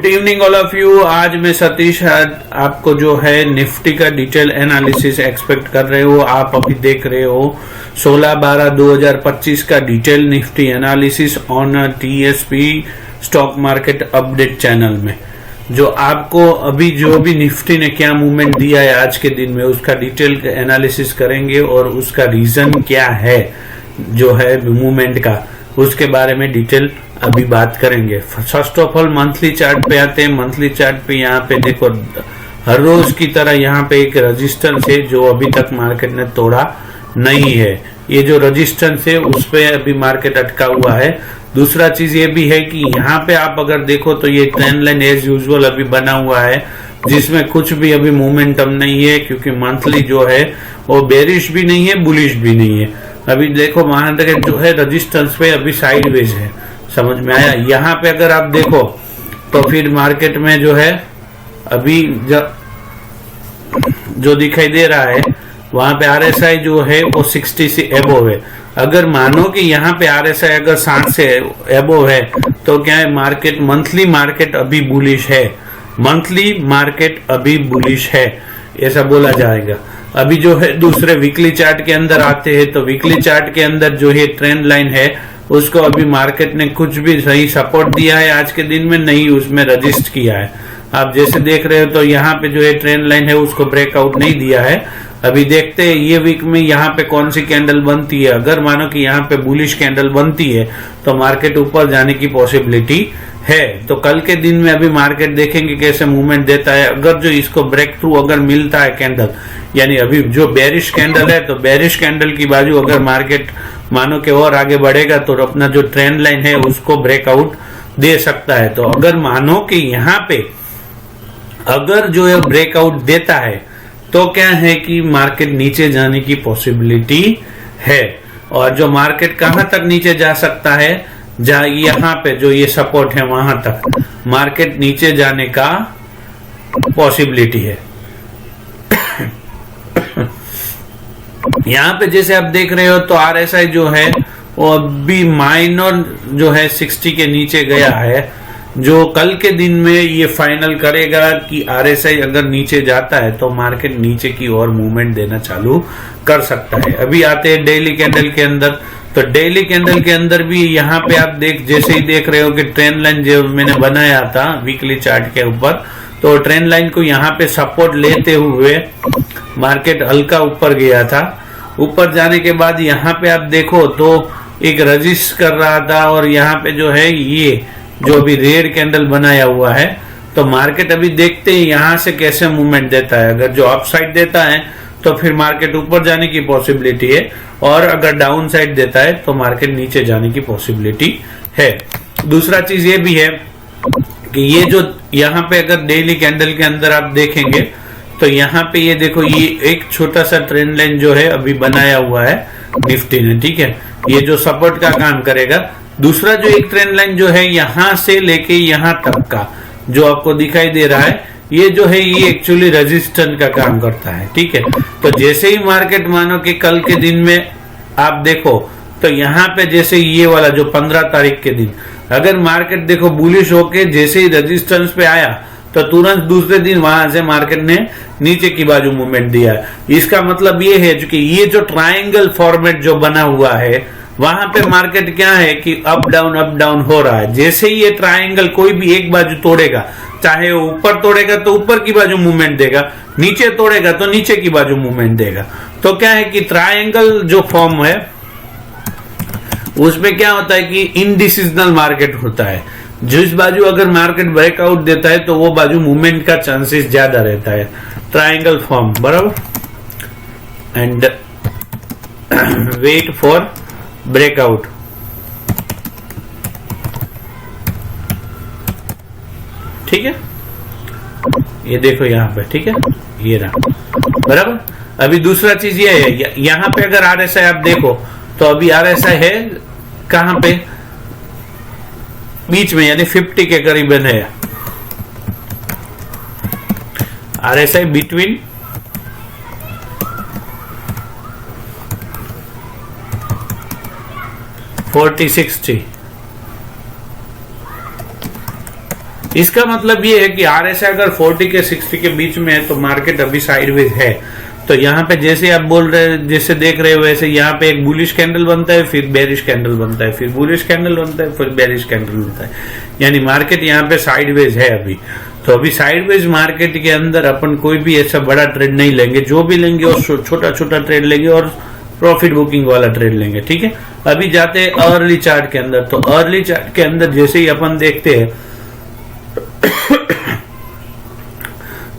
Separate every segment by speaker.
Speaker 1: Good evening all of you. आज मैं सतीश आपको जो है निफ्टी का डिटेल एनालिसिस एक्सपेक्ट कर रहे हो। आप अभी देख रहे हो 16/12/2025 का detail Nifty analysis on TSP stock market update channel में, जो आपको अभी जो भी निफ्टी ने क्या मूवमेंट दिया है आज के दिन में उसका डिटेल एनालिसिस करेंगे और उसका रीजन क्या है जो है मूवमेंट का, उसके बारे में डिटेल अभी बात करेंगे। First of all monthly chart पे आते हैं। मंथली चार्ट पे यहाँ पे देखो हर रोज की तरह यहाँ पे एक रेजिस्टेंस है जो अभी तक मार्केट ने तोड़ा नहीं है। ये जो रेजिस्टेंस है उस पे अभी मार्केट अटका हुआ है। दूसरा चीज ये भी है कि यहाँ पे आप अगर देखो तो ये ट्रेंड लाइन एज यूजुअल अभी बना हुआ है जिसमें कुछ भी अभी मोमेंटम नहीं है, क्योंकि मंथली जो है वो बेरिश भी नहीं है बुलिश भी नहीं है। अभी देखो मार्केट जो है रेजिस्टेंस पे अभी साइडवेज है, समझ में आया। यहाँ पे अगर आप देखो तो फिर मार्केट में जो है अभी जो दिखाई दे रहा है वहां पे आरएसआई जो है वो 60 से एबोव है। अगर मानो कि यहाँ पे आरएसआई अगर 60 से एबोव है तो क्या है, मार्केट मंथली मार्केट अभी बुलिश है, मंथली मार्केट अभी बुलिश है ऐसा बोला जाएगा। अभी जो है दूसरे वीकली चार्ट के अंदर आते हैं तो वीकली चार्ट के अंदर जो है ट्रेंड लाइन है उसको अभी मार्केट ने कुछ भी सही सपोर्ट दिया है आज के दिन में नहीं, उसमें रजिस्ट किया है। आप जैसे देख रहे हो तो यहाँ पे जो है ट्रेंड लाइन है उसको ब्रेकआउट नहीं दिया है। अभी देखते हैं ये वीक में यहाँ पे कौन सी कैंडल बनती है। अगर मानो कि यहाँ पे बुलिश कैंडल बनती है तो मार्केट ऊपर जाने की पॉसिबिलिटी है। तो कल के दिन में अभी मार्केट देखेंगे कैसे मूवमेंट देता है। अगर जो इसको ब्रेक थ्रू अगर मिलता है कैंडल, यानी अभी जो बेरिश कैंडल है तो बेरिश कैंडल की बाजू अगर मार्केट मानो कि और आगे बढ़ेगा तो अपना जो ट्रेंड लाइन है उसको ब्रेकआउट दे सकता है। तो अगर मानो कि यहाँ पे अगर जो है ब्रेकआउट देता है तो क्या है कि मार्केट नीचे जाने की पॉसिबिलिटी है। और जो मार्केट कहां तक नीचे जा सकता है, जहां यहाँ पे जो ये सपोर्ट है वहां तक मार्केट नीचे जाने का पॉसिबिलिटी है। यहाँ पे जैसे आप देख रहे हो तो आरएसआई जो है वो अभी माइनर जो है 60 के नीचे गया है, जो कल के दिन में ये फाइनल करेगा कि आरएसआई अगर नीचे जाता है तो मार्केट नीचे की ओर मूवमेंट देना चालू कर सकता है। अभी आते हैं डेली कैंडल के अंदर, तो डेली कैंडल के अंदर भी यहाँ पे आप जैसे ही देख रहे हो कि ट्रेंड लाइन जो मैंने बनाया था वीकली चार्ट के ऊपर, तो ट्रेंड लाइन को यहाँ पे सपोर्ट लेते हुए मार्केट हल्का ऊपर गया था। ऊपर जाने के बाद यहाँ पे आप देखो तो एक रजिस्ट कर रहा था और यहाँ पे जो है ये जो अभी रेड कैंडल बनाया हुआ है, तो मार्केट अभी देखते हैं यहाँ से कैसे मूवमेंट देता है। अगर जो अप साइड देता है तो फिर मार्केट ऊपर जाने की पॉसिबिलिटी है, और अगर डाउन साइड देता है तो मार्केट नीचे जाने की पॉसिबिलिटी है। दूसरा चीज ये भी है कि ये जो यहाँ पे अगर डेली कैंडल के अंदर आप देखेंगे तो यहाँ पे ये देखो ये एक छोटा सा ट्रेंड लाइन जो है अभी बनाया हुआ है निफ्टी ने, ठीक है, ये जो सपोर्ट का काम करेगा। दूसरा जो एक ट्रेंड लाइन जो है यहाँ से लेके यहाँ तक का जो आपको दिखाई दे रहा है, ये जो है ये एक्चुअली रेजिस्टेंस का काम करता है, ठीक है। तो जैसे ही मार्केट मानो कि कल के दिन में आप देखो तो यहाँ पे जैसे ये वाला जो 15 तारीख के दिन अगर मार्केट देखो बुलिश होके जैसे ही रेजिस्टेंस पे आया तो तुरंत दूसरे दिन वहां से मार्केट ने नीचे की बाजू मूवमेंट दिया। इसका मतलब ये है कि ये जो ट्रायंगल फॉर्मेट जो बना हुआ है वहां पे मार्केट क्या है कि अप डाउन हो रहा है। जैसे ही ये ट्रायंगल कोई भी एक बाजू तोड़ेगा, चाहे वो ऊपर तोड़ेगा तो ऊपर की बाजू मूवमेंट देगा, नीचे तोड़ेगा तो नीचे की बाजू मूवमेंट देगा। तो क्या है कि ट्रायंगल जो फॉर्म है उसमें क्या होता है कि इनडिसिजनल मार्केट होता है। जिस बाजू अगर मार्केट ब्रेकआउट देता है तो वो बाजू मूवमेंट का चांसेस ज्यादा रहता है, ट्रायंगल फॉर्म, बराबर। एंड वेट फॉर ब्रेकआउट, ठीक है, ये देखो यहाँ पे, ठीक है, ये रहा, बराबर। अभी दूसरा चीज ये है यहाँ पे अगर आरएसआई आप देखो तो अभी आरएसआई है कहां पे, बीच में, यानी 50 के करीबन है आरएसआई, बिटवीन 40-60, इसका मतलब ये है कि आरएसआई अगर 40 के 60 के बीच में है तो मार्केट अभी साइडवेज है। तो यहाँ पे जैसे आप बोल रहे हैं, जैसे देख रहे हो वैसे यहाँ पे एक बुलिश कैंडल बनता है, फिर बेरिश कैंडल बनता है, फिर बुलिश कैंडल बनता है, फिर बेरिश कैंडल बनता है, यानी मार्केट यहाँ पे साइडवेज है अभी। तो अभी साइडवेज मार्केट के अंदर अपन कोई भी ऐसा बड़ा ट्रेड नहीं लेंगे, जो भी लेंगे वो छोटा छोटा ट्रेड लेंगे और प्रॉफिट बुकिंग वाला ट्रेड लेंगे, ठीक है। अभी जाते हैं अर्ली चार्ट के अंदर। तो अर्ली चार्ट के अंदर जैसे ही अपन देखते हैं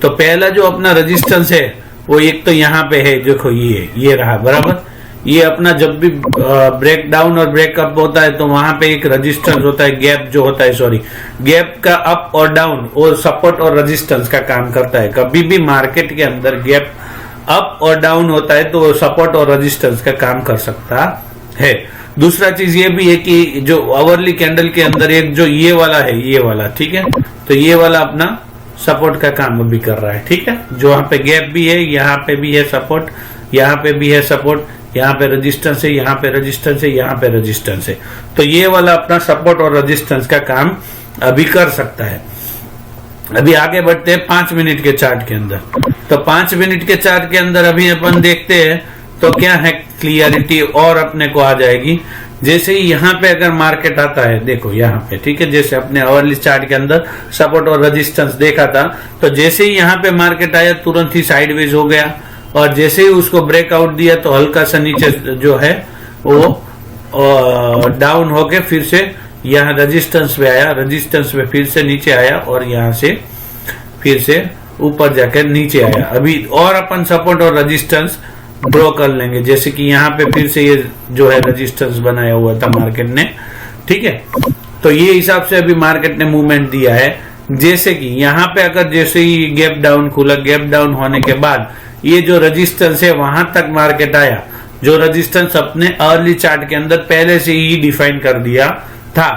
Speaker 1: तो पहला जो अपना रेजिस्टेंस है वो एक तो यहाँ पे है, देखो ये रहा बराबर। ये अपना जब भी ब्रेक डाउन और ब्रेकअप होता है तो वहां पे एक रेजिस्टेंस होता है, गैप जो होता है, सॉरी गैप का अप और डाउन और सपोर्ट और रेजिस्टेंस का काम करता है। कभी भी मार्केट के अंदर गैप अप और डाउन होता है तो सपोर्ट और रेजिस्टेंस का काम कर सकता है। दूसरा चीज ये भी है कि जो आवरली कैंडल के अंदर एक जो ये वाला है, ये वाला, ठीक है, तो ये वाला अपना सपोर्ट का काम भी कर रहा है, ठीक है। जो यहाँ पे गैप भी है, यहाँ पे भी है सपोर्ट, यहाँ पे भी है सपोर्ट, यहाँ पे रेजिस्टेंस है, यहाँ पे रेजिस्टेंस है, यहाँ पे रेजिस्टेंस है। तो ये वाला अपना सपोर्ट और रेजिस्टेंस का काम अभी कर सकता है। अभी आगे बढ़ते हैं 5 मिनट के चार्ट के अंदर। तो 5 मिनट के चार्ट के अंदर अभी अपन देखते हैं तो क्या है, क्लियरिटी और अपने को आ जाएगी। जैसे ही यहाँ पे अगर मार्केट आता है, देखो यहाँ पे, ठीक है, जैसे अपने आवरली चार्ट के अंदर सपोर्ट और रेजिस्टेंस देखा था, तो जैसे ही यहाँ पे मार्केट आया तुरंत ही साइडवेज हो गया, और जैसे ही उसको ब्रेकआउट दिया तो हल्का सा नीचे जो है वो डाउन होके फिर से यहाँ रेजिस्टेंस पे आया, रेजिस्टेंस पे फिर से नीचे आया और यहाँ से फिर से ऊपर जाकर नीचे आया। अभी और अपन सपोर्ट और रेजिस्टेंस ड्रॉ कर लेंगे, जैसे कि यहाँ पे फिर से ये जो है रेजिस्टेंस बनाया हुआ था मार्केट ने, ठीक है। तो ये हिसाब से अभी मार्केट ने मूवमेंट दिया है। जैसे कि यहाँ पे अगर जैसे ही गैप डाउन खुला, गैप डाउन होने के बाद ये जो रेजिस्टेंस है वहां तक मार्केट आया, जो रेजिस्टेंस अपने अर्ली चार्ट के अंदर पहले से ही डिफाइन कर दिया था।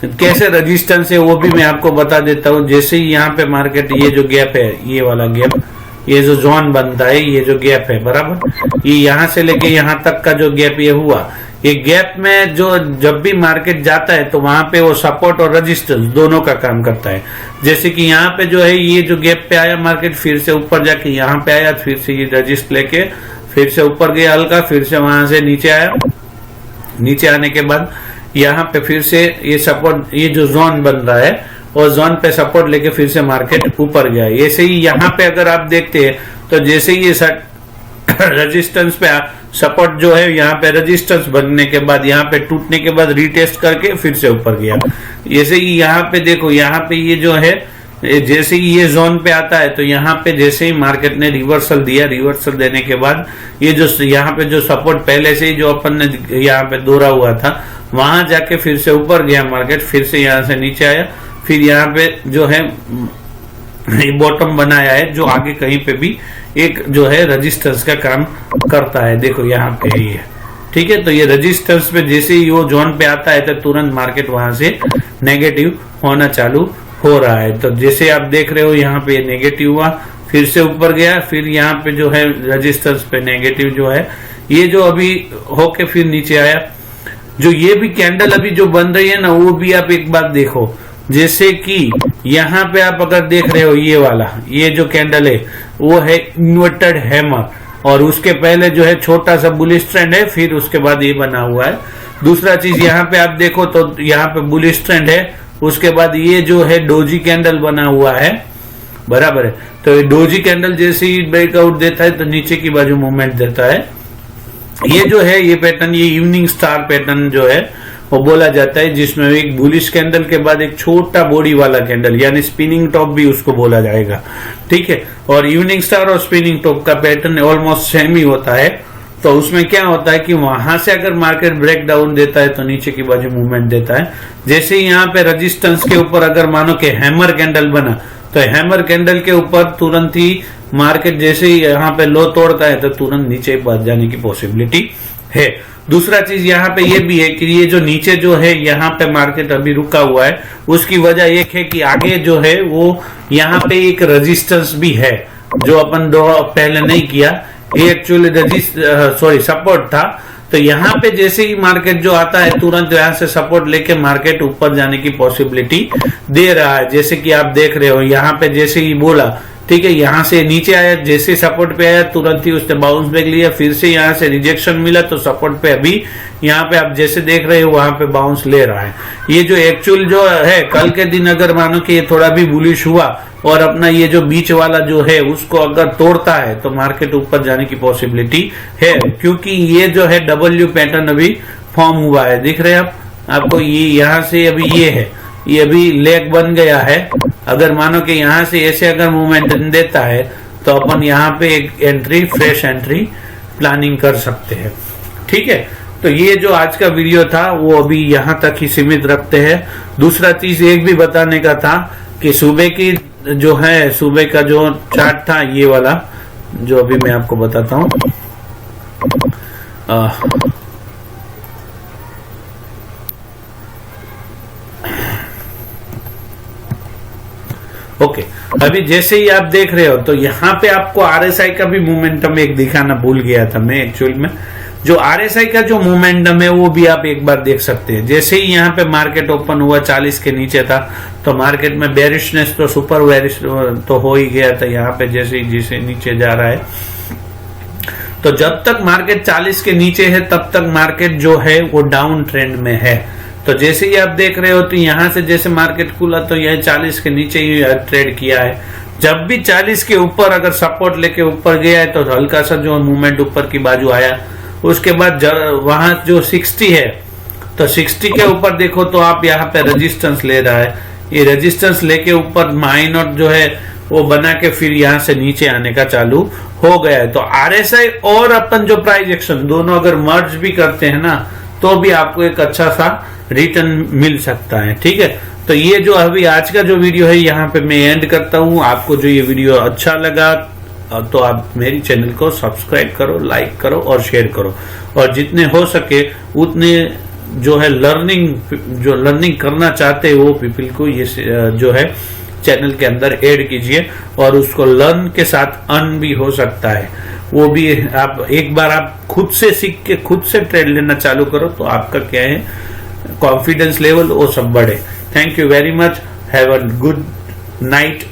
Speaker 1: कैसे रेजिस्टेंस है वो भी मैं आपको बता देता हूँ। जैसे ही यहाँ पे मार्केट, ये जो गैप है, ये वाला गैप, ये जो जोन बनता है, ये जो गैप है बराबर, ये यहाँ से लेके यहाँ तक का जो गैप ये हुआ, ये गैप में जो जब भी मार्केट जाता है तो वहां पे वो सपोर्ट और रेजिस्टेंस दोनों का काम करता है। जैसे कि यहाँ पे जो है ये जो गैप पे आया मार्केट, फिर से ऊपर जाके यहाँ पे आया, फिर से ये रजिस्ट लेके फिर से ऊपर गया हल्का, फिर से वहां से नीचे आया, नीचे आने के बाद यहाँ पे फिर से ये सपोर्ट, ये जो जोन बन रहा है और जोन पे सपोर्ट लेके फिर से मार्केट ऊपर गया। ऐसे ही यहाँ पे अगर आप देखते हैं तो जैसे ही ये रेजिस्टेंस पे सपोर्ट जो है, यहाँ पे रेजिस्टेंस बनने के बाद यहाँ पे टूटने के बाद रीटेस्ट करके फिर से ऊपर गया। जैसे ही यहाँ पे देखो, यहाँ पे ये जो है जैसे ही ये जोन पे आता है तो यहाँ पे जैसे ही मार्केट ने रिवर्सल दिया, रिवर्सल देने के बाद ये जो यहाँ पे जो सपोर्ट पहले से ही जो अपन ने यहाँ पे दौरा हुआ था, वहां जाके फिर से ऊपर गया मार्केट, फिर से यहाँ से नीचे आया, फिर यहाँ पे जो है बॉटम बनाया है जो आगे कहीं पे भी एक जो है रेजिस्टेंस का काम करता है। देखो यहाँ पे ही है, ठीक है। तो ये रेजिस्टेंस पे जैसे ही वो जोन पे आता है तो तुरंत मार्केट वहां से नेगेटिव होना चालू हो रहा है। तो जैसे आप देख रहे हो यहाँ पे नेगेटिव हुआ, फिर से ऊपर गया, फिर यहाँ पे जो है रेजिस्टेंस पे नेगेटिव जो है ये जो अभी होके फिर नीचे आया। जो ये भी कैंडल अभी जो बन रही है ना, वो भी आप एक बात देखो, जैसे कि यहाँ पे आप अगर देख रहे हो ये वाला, ये जो कैंडल है वो है इन्वर्टेड हैमर, और उसके पहले जो है छोटा सा बुलिश ट्रेंड है, फिर उसके बाद ये बना हुआ है। दूसरा चीज यहाँ पे आप देखो तो यहाँ पे बुलिश ट्रेंड है, उसके बाद ये जो है डोजी कैंडल बना हुआ है, बराबर है। तो ये डोजी कैंडल जैसे ही ब्रेकआउट देता है तो नीचे की बाजू मूवमेंट देता है। ये जो है ये पैटर्न, ये इवनिंग स्टार पैटर्न जो है वो बोला जाता है, जिसमें एक बुलिश कैंडल के बाद एक छोटा बॉडी वाला कैंडल, यानी स्पिनिंग टॉप भी उसको बोला जाएगा, ठीक है। और इवनिंग स्टार और स्पिनिंग टॉप का पैटर्न ऑलमोस्ट सेम ही होता है। तो उसमें क्या होता है कि वहां से अगर मार्केट ब्रेक डाउन देता है तो नीचे की बाजू मूवमेंट देता है। जैसे ही यहाँ पे रेजिस्टेंस के ऊपर अगर मानो कि हैमर कैंडल बना, तो हैमर कैंडल के ऊपर तुरंत ही मार्केट जैसे ही यहाँ पे लो तोड़ता है तो तुरंत नीचे बढ़ जाने की पॉसिबिलिटी है। दूसरा चीज यहाँ पे ये भी है कि ये जो नीचे जो है यहाँ पे मार्केट अभी रुका हुआ है, उसकी वजह एक है कि आगे जो है वो यहाँ पे एक रेजिस्टेंस भी है जो अपन पहले नहीं किया। ये एक्चुअली सपोर्ट था, तो यहाँ पे जैसे ही मार्केट जो आता है तुरंत यहाँ से सपोर्ट लेके मार्केट ऊपर जाने की पॉसिबिलिटी दे रहा है। जैसे कि आप देख रहे हो यहाँ पे जैसे ही बोला, ठीक है, यहाँ से नीचे आया, जैसे सपोर्ट पे आया तुरंत ही उसने बाउंस बैक लिया, फिर से यहाँ से रिजेक्शन मिला तो सपोर्ट पे अभी यहाँ पे आप जैसे देख रहे हो वहां पे बाउंस ले रहा है। ये जो एक्चुअल जो है कल के दिन अगर मानो कि ये थोड़ा भी बुलिश हुआ और अपना ये जो बीच वाला जो है उसको अगर तोड़ता है तो मार्केट ऊपर जाने की पॉसिबिलिटी है, क्योंकि ये जो है डब्ल्यू पैटर्न अभी फॉर्म हुआ है, दिख रहे हैं आपको, ये यहाँ से अभी ये है, ये अभी लेग बन गया है। अगर मानो कि यहाँ से ऐसे अगर मूवमेंट देता है तो अपन यहाँ पे एक एंट्री, फ्रेश एंट्री प्लानिंग कर सकते हैं। ठीक है, तो ये जो आज का वीडियो था वो अभी यहाँ तक ही सीमित रखते हैं। दूसरा चीज एक भी बताने का था कि सुबह की जो है, सुबह का जो चार्ट था ये वाला जो अभी मैं आपको बताता हूँ। ओके, अभी जैसे ही आप देख रहे हो तो यहाँ पे आपको आरएसआई का भी मोमेंटम एक दिखाना भूल गया था मैं एक्चुअल में। जो आरएसआई का जो मोमेंटम है वो भी आप एक बार देख सकते हैं। जैसे ही यहाँ पे मार्केट ओपन हुआ 40 के नीचे था तो मार्केट में बेरिशनेस तो सुपर बेरिश तो हो ही गया था। यहाँ पे जैसे नीचे जा रहा है तो जब तक मार्केट 40 के नीचे है तब तक मार्केट जो है वो डाउन ट्रेंड में है। तो जैसे ही आप देख रहे हो तो यहाँ से जैसे मार्केट खुला तो यह 40 के नीचे ही ट्रेड किया है। जब भी 40 के ऊपर अगर सपोर्ट लेके ऊपर गया है तो हल्का सा जो मूवमेंट ऊपर की बाजू आया, उसके बाद वहां जो 60 है तो 60 के ऊपर देखो तो आप यहाँ पे रेजिस्टेंस ले रहा है। ये रेजिस्टेंस लेके ऊपर माइनर जो है वो बना के फिर यहाँ से नीचे आने का चालू हो गया है। तो आरएसआई और अपन जो प्राइस एक्शन दोनों अगर मर्ज भी करते हैं ना तो भी आपको एक अच्छा सा रिटर्न मिल सकता है। ठीक है, तो ये जो अभी आज का जो वीडियो है यहाँ पे मैं एंड करता हूँ। आपको जो ये वीडियो अच्छा लगा तो आप मेरी चैनल को सब्सक्राइब करो, लाइक करो और शेयर करो, और जितने हो सके उतने जो है लर्निंग करना चाहते हो वो पीपल को ये जो है चैनल के अंदर ऐड कीजिए, और उसको लर्न के साथ अर्न भी हो सकता है। वो भी आप एक बार आप खुद से सीख के खुद से ट्रेड लेना चालू करो तो आपका क्या है कॉन्फिडेंस लेवल वो सब बढ़े। Thank you very much, have a good night.